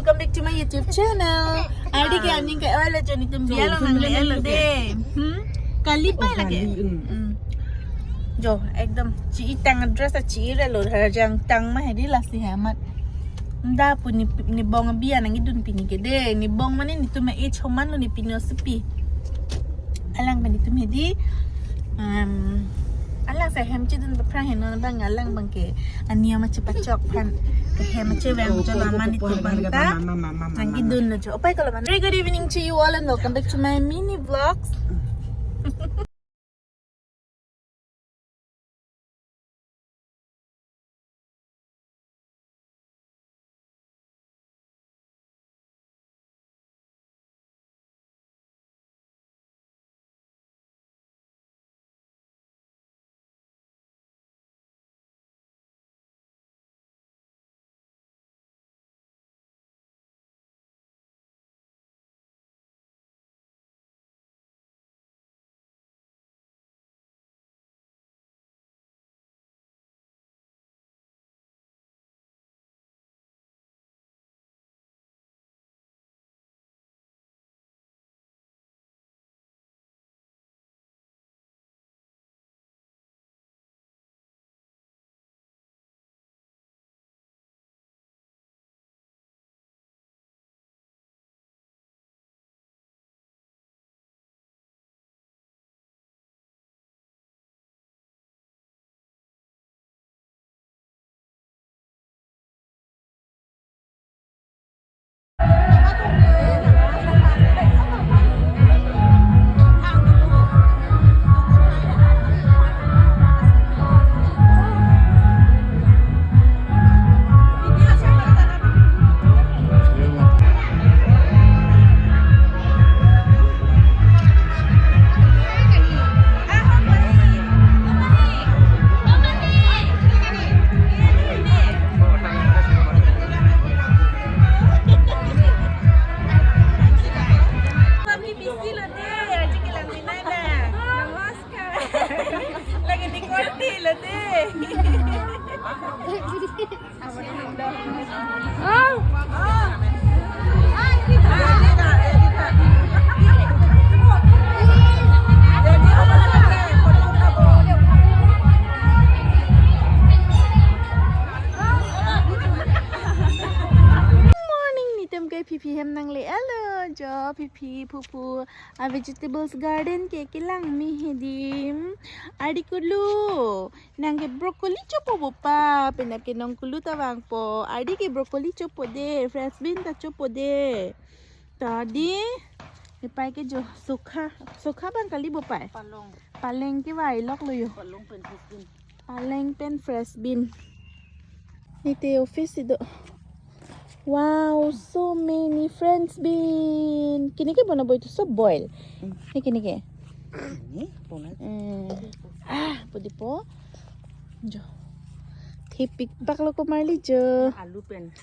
welcome back to my YouTube channel. Adi ke aning ke oil jo ni tum bialo nang le elo de. Kali pa lagi. Jo ekdam chi tang dress chi re lo jang tang ma hedi la si hamat. Nda pu ni bong bia nang idun pini ke de ni bong mane ni tum e choman lo ni pino sepi. Alang ba ni tum hedi alang sa hem chidun ba prang hen na bang alang bang ke ania ma cepat cok pan ke hem che wang jo laman itu bangta nang idun na jo opai kalaman. Very good evening to you all and welcome back to my mini vlogs. PP hem nang le alo jo PP pupu a vegetables garden ke kilang mi hedim adi kulu nang ke broccoli chopo bopa pena ke nong kulu tawang po adi ke broccoli chopo de fresh bean ta chopo de tadi pai ke jo sukha bang kali bopa paleng ke wai lok lo yo paleng pen fresh bean ni te office do. Wow, so many friends bean. Kini ke bona boy to so boil. Ni kini ke. Ni bona. Pudi po. Jo. Tipik baklo ko marli jo. Alu pen.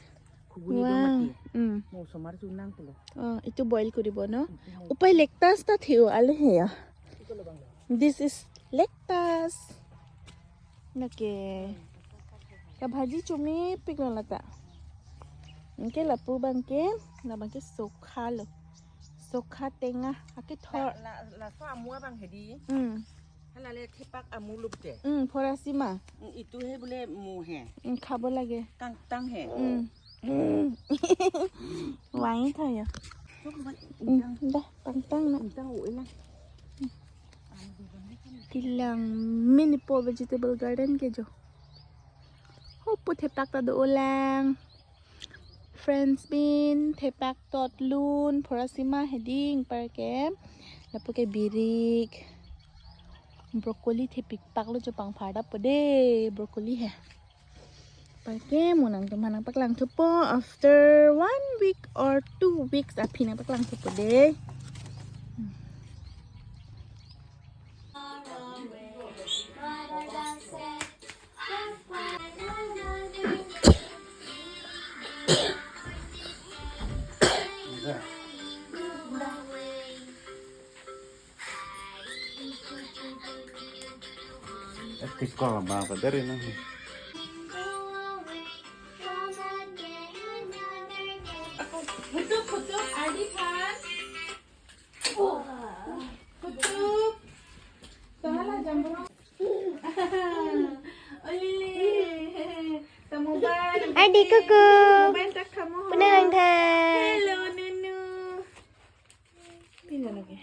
Kuguni do mati. Mo somar sunang pulo. Itu boil ko dibo no. Upay lectas ta thiyo ale he ya. This is lectas. Nake. Ka bhaji chumi piklo lata. Cái là pu bang ke là bang ke sokha lo sokha tenga cái thor là so amua bang hedi hala le thipak amu lup te phorasima itu he bole mu he khabo lage kang tang he wai thôi à da tang na tang oi la kilang mini po vegetable garden ke jo ho pu thipak ta do lang friends bean thepak tot lun phorasima heading parke lapuke birik broccoli thepik paklo jo pang phada pode broccoli he parke munang to manang paklang thupo after 1 week or 2 weeks apina paklang thupo de Ke sekolah banget dari nanti. Ako Adi Khan. Oh, kutup. Salah jambu. Oh Lili. Kamu ban. Adik kuku. Ban tak kamu. Penang tha. Hello Nunu. Pindah lagi.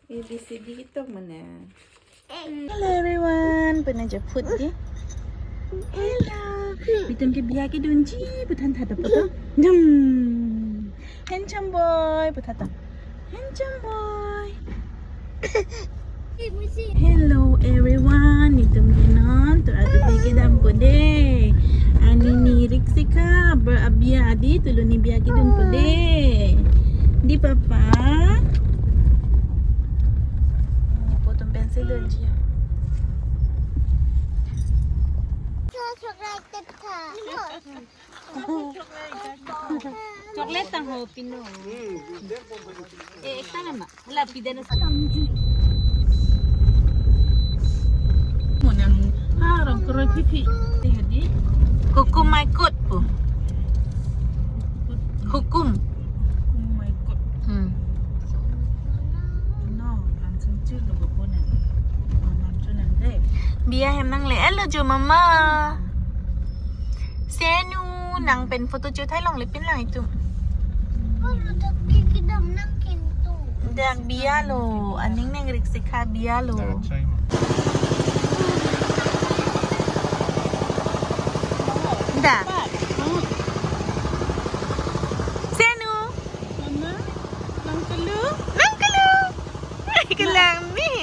ABCD itu mana? Hello everyone. Pernah jemput dia? Hello. Bitan ke biar ke donji. Bukan tak ada potong. Handsome boy. Bukan tak. Handsome boy. Hello everyone. Itu mungkin terada bagi dampun deh. Ani ni Riksika berabia adi tulu ni biar ke dampun deh. Di papa. Potong pensel donji. Coklat tang ho pino. Ekta nama. Hala pidana sa. Monang haram keroi pipi. Tadi. Hukum my god po. Hukum. Hukum my god. No, langsung cil lo pun. Langsung nanti. Biar hem nang le. Hello jo mama. Senu nang pen fotoจุดให้ลงลิปปิ้นหลังจุ่มดักเบียโลอันนี้แนงริกสิคาเบียโลดักเซนูนังกะลูกะลังนี่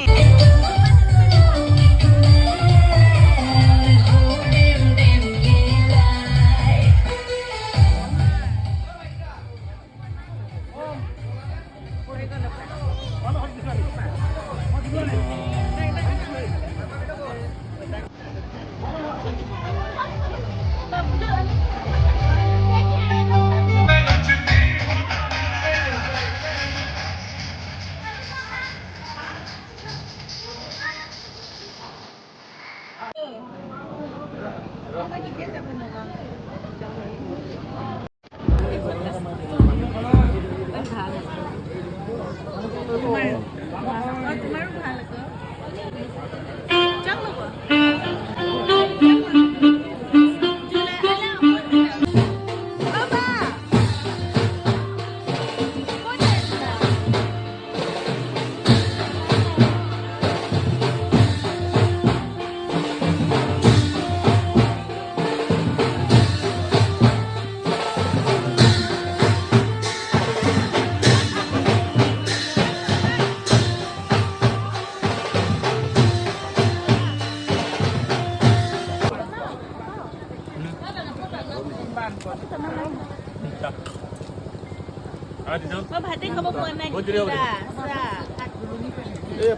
Bapak hati kamu pernah kita sah.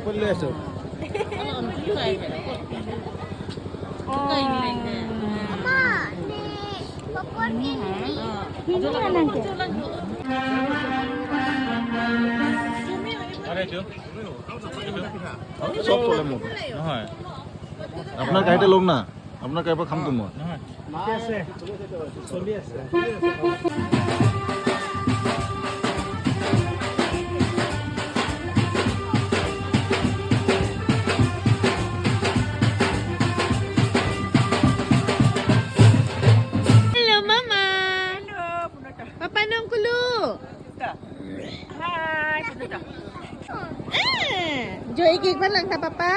Boleh tu. সব চলে মোক নহয় আপোনাৰ গাড়ীতে ল'ম না আপোনাৰ গাড়ীৰ পৰা খামতো মই চলি আছে Hello mama. Papa nongkulu. Hai, sudah. Joy ik pan lang tha papa.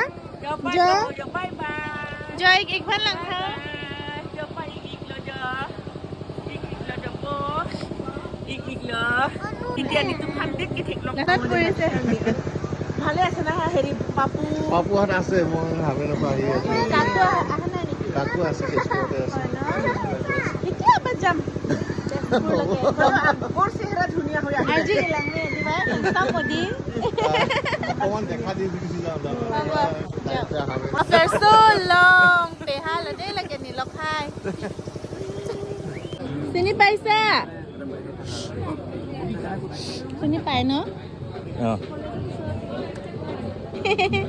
Jo. Bye bye. Joy ik pan lang tha. Jo bye ik lo jo. Ik lo jo po. Ik lo. India ni tu pandit ke thik lok. Nakat puriছে. ভালে আছে না হেৰি পাপু পাপুহাত আছে মই ভাবে না পাহি আছে কাকু আহা নাই নেকি? কাকু আছে কেছতে আছে এতিয়া বাজাম। বৰ চেহেৰা ধুনীয়া হৈ আছে আজি লাংনে দিবা ইনষ্টা মডি। অকমান দেখা দি দিছি যাও After so long, peha la de lagi ni lokai. Sini paisa. Sini pai no? Ja. Hehehe.